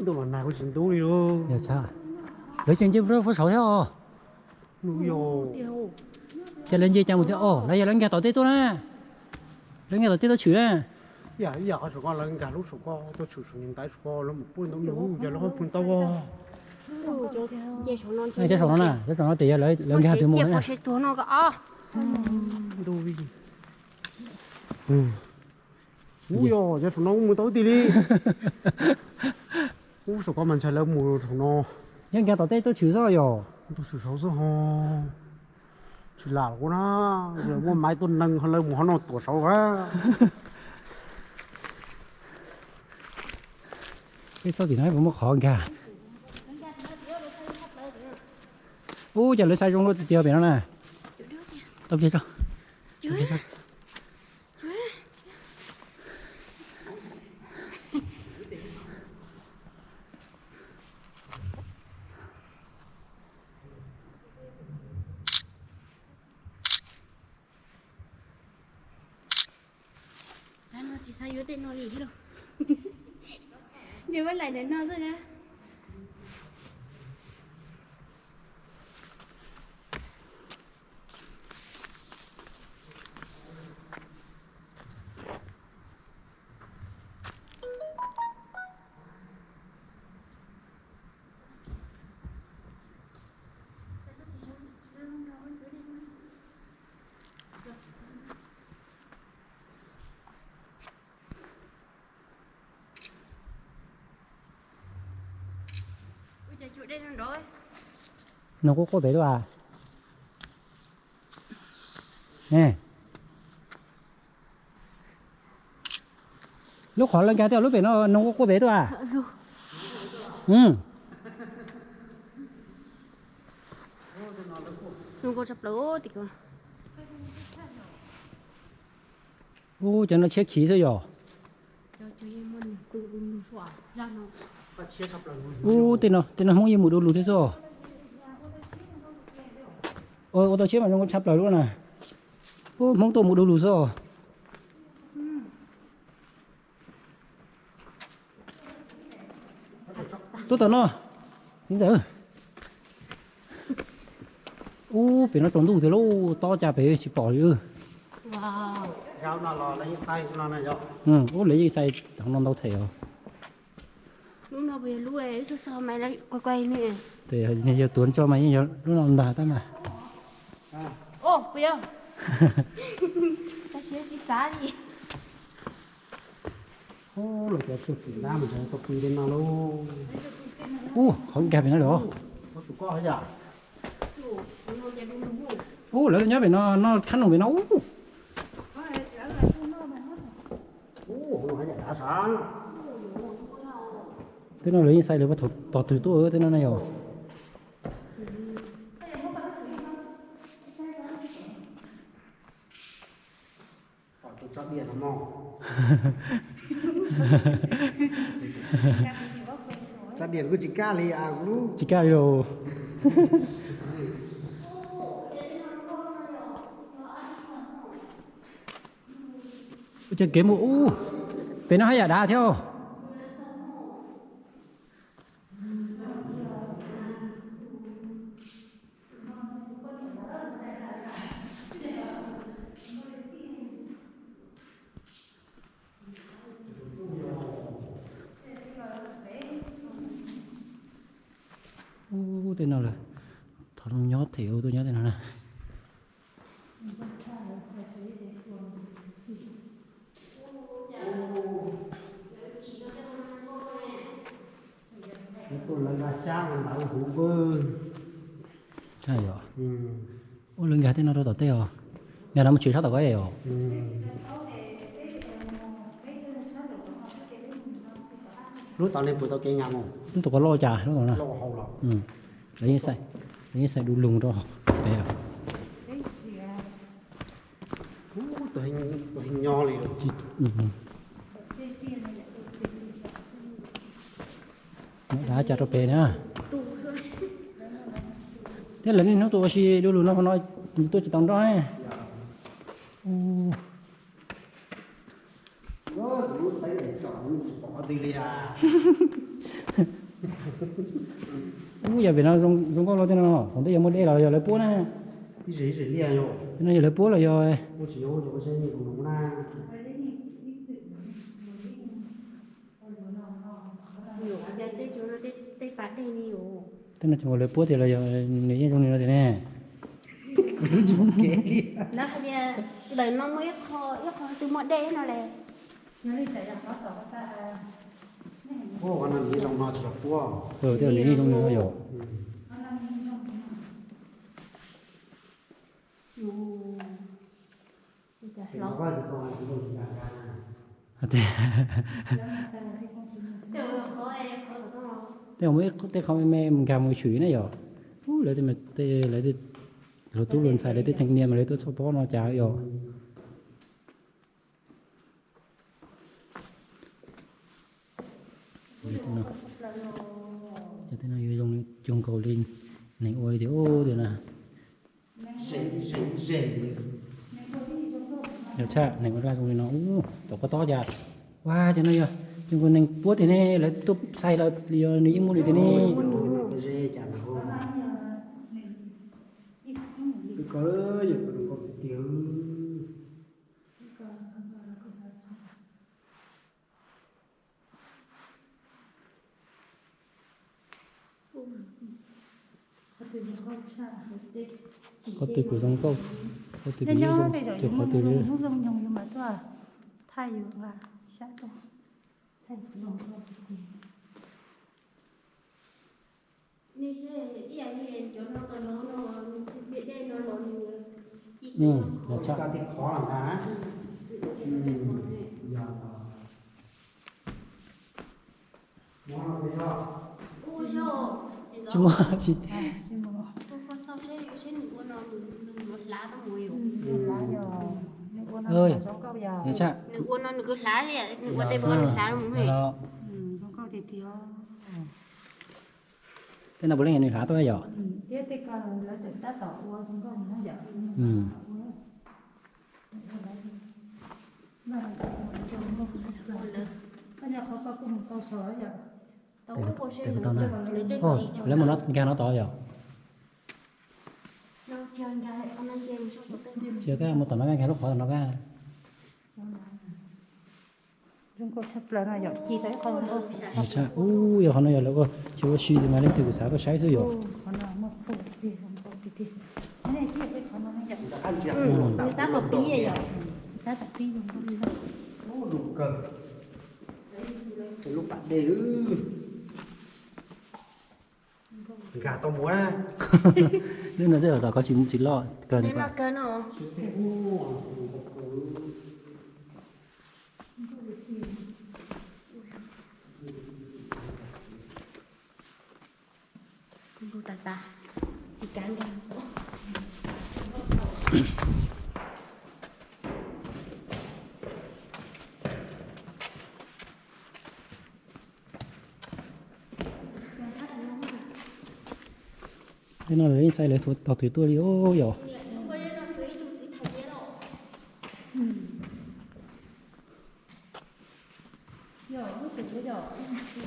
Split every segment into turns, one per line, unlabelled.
Tôi mà nào có chuyện tôi đi đâu.
Dạ cha. Lấy chân chim rất có sáu theo.
Nuôi vô.
Chạy lên dây chàng một theo. Lấy giờ lên nghe tỏi tê tôi nè. Lên nghe tỏi tê tôi chửi nè.
Dạ số con là cả lúc số con tôi chịu số những tay số con nó một bún nó nấu giờ nó không bún tao vào.
Này cái sổ nó nè, cái sổ nó tỉ lấy lên nghe từ mồm nè.
Đôi. Ui yo, giờ nó muốn tới đi đi. Số con mình chạy lên mùa nó.
Nhưng nghe tỏi tê tôi chửi rồi rồi.
Tôi chịu số ho. Chỉ là của nó giờ mua máy tôi nâng hơn lên một nó tổ sáu quá.
Cái số thì nói cũng khó cả. Giờ lấy sai trong nó tiêu biển nó nè. Tao kia sao? Tao kia sao?
Nó chỉ sai yếu tên nó gì thế đâu. Nhưng vẫn lại đến nó rồi á. Chỗ đây nó rồi.
Nó có bé đâu à? Nè. Lúc khó lên cái theo lúc bé nó có bé đâu à? Ừ.
Nó có chập lỗ thì cơ.
Cho nó chết khí rồi rồi.
Cho em mình cùng xóa ra nó.
Tên nó không như một đồ lù thế rồi. Ô tô chết mà nó có chắp lời luôn nè. Mong tôi một đồ lù rồi. Tốt tao nó. Xin chào. Bị nó tổn đủ thế lô to chà bể chỉ bỏ đi.
Wow.
Rau nó là lấy sai nó này rồi.
Lấy gì xay thằng non đâu thể rồi.
Lúc nào về lúc ấy sao mày lại quay nè.
Thì giờ tuấn cho mày giờ lúc nào đà ta mà.
Ô, bây giờ. Ta sẽ chỉ xá đi.
Là cái chỗ chỉ ra mình sẽ tập trung đến nào luôn.
Không kẹp nó được.
Có số con hay à?
Lấy nhá về nó khăn đồng về nó.
Hay đã sáng.
Thế nó lấy xay được bắt tỏ từ tôi thế nó này rồi.
Tôi cho điện nó mò. Cho điện của chị ca lì à cũng đúng.
Chỉ cao rồi. Chơi kiếm một bên nó hay à đá theo. Tên nào là thằng nhót thiểu tôi nhớ tên nào nè.
Tôi là gà sang là hủ bơ.
Sai rồi. Lưng gà tên nào đâu tỏ teo à? Nhà nó một chuyện sao tỏ cái rồi.
Lúc tao lên buổi tao kêu nhầm không?
Lúc tao có lo trà đúng không nè.
Lo hầu là.
Lấy xay đu lùng rồi. Bé à.
Tôi hình nho liền.
Đá chặt cho bé nữa. Thế là nên nó tôi chỉ đu lùng nó nói tôi chỉ tao đó. giờ Việt Nam trong có lo thế nào còn tới giờ mới đây là giờ lấy búa nè
đi rỉ rỉ liền rồi
nó giờ lấy búa là giờ
cô chỉ ô cho cái gì cũng đúng na
nhiều giờ tây chỗ nó tây phát đây nhiều
thế là chúng lấy búa thì là giờ nếu trong này thế này
đó thì đời nó mới ít thôi từ mọi đây nó là
ô con này trong nó chỉ là cua
thế là nếu trong này rồi
nó có gì con này cũng được cả
thế
đều có em có được không
thế không biết thế không em cầm cái chùy này rồi lấy thì mà lấy thì rồi tôi luôn xài lấy thì thanh niên mà lấy tôi support nó chả rồi cho thế nào dùng dùng cầu lên này ôi thì ô thì là
rỉ
điều tra này ra trong nó tổ có to ra qua cho nó giờ chúng con nên buốt thì này lấy túp xay là liều ní mua được thì này
cái dê chả là không có gì cũng có tiếng
có từ của trong câu có từ cái trong từ có từ như
dùng mà tôi thay dùng là sát thôi thay dùng
như thế ý anh đi chỗ nó còn nó biết đây nó lộn
là chắc
ta thì khó làm cá
ô sao
chứ mà chị
có sao thế có thế nữa nó đừng một lá nó mùi
ơi để chắc
nữa nó nữa lá này nữa tay bữa lá nó mùi
giống câu thì thiếu
thế nào bữa nay này hả tôi giờ
tiếc tiếc còn là chuyện ta tỏ qua giống câu nó dở cái nhàเขาก็กุ้งเขาสวยอ่ะ
tao cũng có xe
để
nữa
tao này
lấy cho
ô
chị cho
lấy một nó ra nó to giờ
nó chơi anh gái con ăn game xong có tên
chưa cái một tuần nó cái lúc khỏi nó cái
chúng có sắp là nó dở chi thấy không đâu
để chắc giờ họ nói giờ là có chưa có suy thì mà lên từ sáng có sáng rồi
còn là một số thì không có thì cái này kia cái còn nó dở
ăn chuyện
người ta có bí vậy vậy
ta tập đi dùng không
đủ cờ lúc bạn đề gà tao múa á
nên là giờ có chín lo cần
nên là cân hả không ta ta chỉ cán gan
thế nó lấy xay lấy tàu thủy tua đi ô giờ
giờ nó tự cái giờ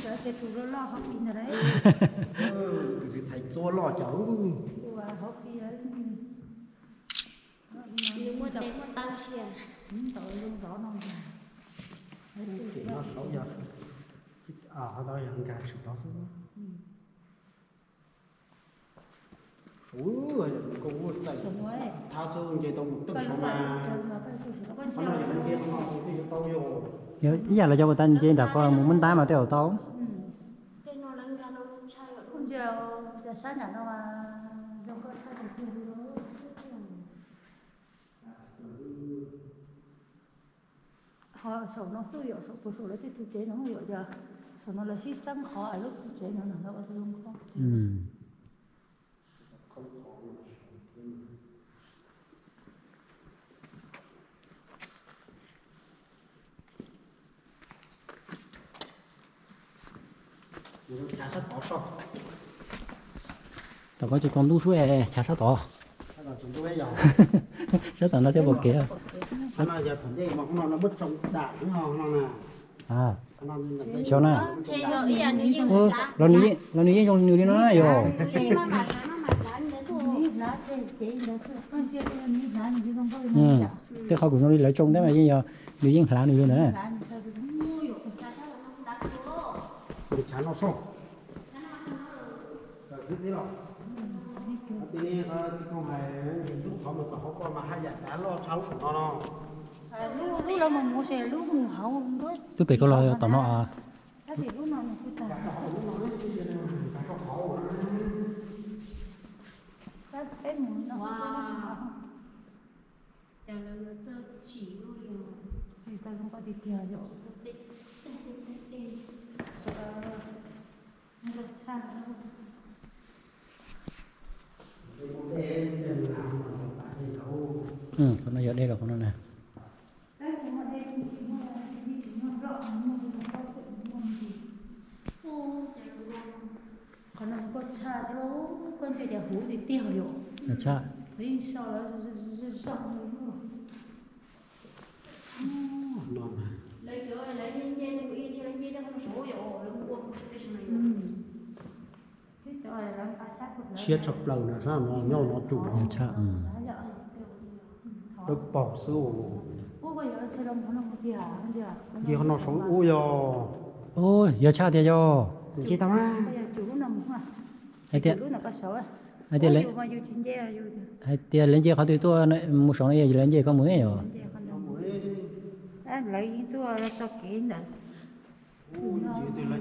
giờ cái tủ nó lo học pin rồi đấy
từ từ thấy chua lò cháu
và học pin đấy
nếu mà té mà tăng tiền
tội luôn rõ non
chuyện nó xấu giờ ở đó là gà chịu đó số số rồi cũng chạy thao số về tao tức số mà nó là những cái nó thì tao vô
giờ ý là cho người ta trên đã có một món tái mà tiêu tao
cái nó lên ra đâu sai rồi
không giờ sáng nhà nó mà trong có sáng thì kia đó họ sổ nó sử dụng sổ lấy thì chế nó hiểu giờ sổ nó là xí xăng khó ở lúc chế nó bao nhiêu không
chả sắt tỏ sao
tao có chỉ con đu suối chả sao tỏ
nó là chúng tôi bây giờ
sao tao nó theo bậc kia
nó là giờ thằng gì mà nó mất trong đạn nó nè
à
Anh ăn là
cho na
chế rồi ý là nữ dân lá
lo nữ dùng nữ đi nó rồi
nữ mà mà lá nữa thôi
Ní lá chế chế là sự con chưa đi ní lá như không có
ừ
gì cả.
thế họ cũng nói lấy trông thế mà bây giờ nữ dùng lá nữ nữa
Lá như sao cũng
mua rồi cha sao nó không đắt nữa
cái chán nó sâu. Cái thế nào? Tí này không phải lúc họ mà họ có mà hai dạng chán lo cháu sủng nó.
lúc đó mà mua xe lúc mua hậu không biết.
tôi bị có lo tao nó à
Cái gì lúc nào mà cứ tao. Cái cái mùi nó.
wow chả là nó cho chỉ luôn
Thì tao không có đi theo rồi. Nó rất xa.
ừ con nó giờ đây là con nó nè
Cái gì mà đây chỉ mua đi chỉ mua rộng mua thì không có sự mua gì. Còn nó có cha đâu, con chơi để hú thì tiêu rồi.
là cha
Đi sau đó xong rồi.
Non.
lấy chỗ lấy nhân dân nó yên cho nhân dân nó không số rồi nó mua một cái này
Cái chỗ này là ba sát một lần.
Chia chập lầu là sao nó nhau nó chủ.
là cha ừ
Được bỏ sữa.
Ủa bây giờ chơi đông nó không đi hả? Không đi hả?
Gì nó sống ui yo.
ôi giờ cha thì cho
Chị tao á.
Bây giờ chủ nó không à?
hay tiện
Chủ nó có số à?
hay tiện lấy
Ủa, mà vô chín dê vô.
hay tiện lên chơi họ tụi tôi một số này lên chơi có mới rồi
Chín dê con đâu. Lấy tôi cho kỹ nữa.
Ui, chị tôi lấy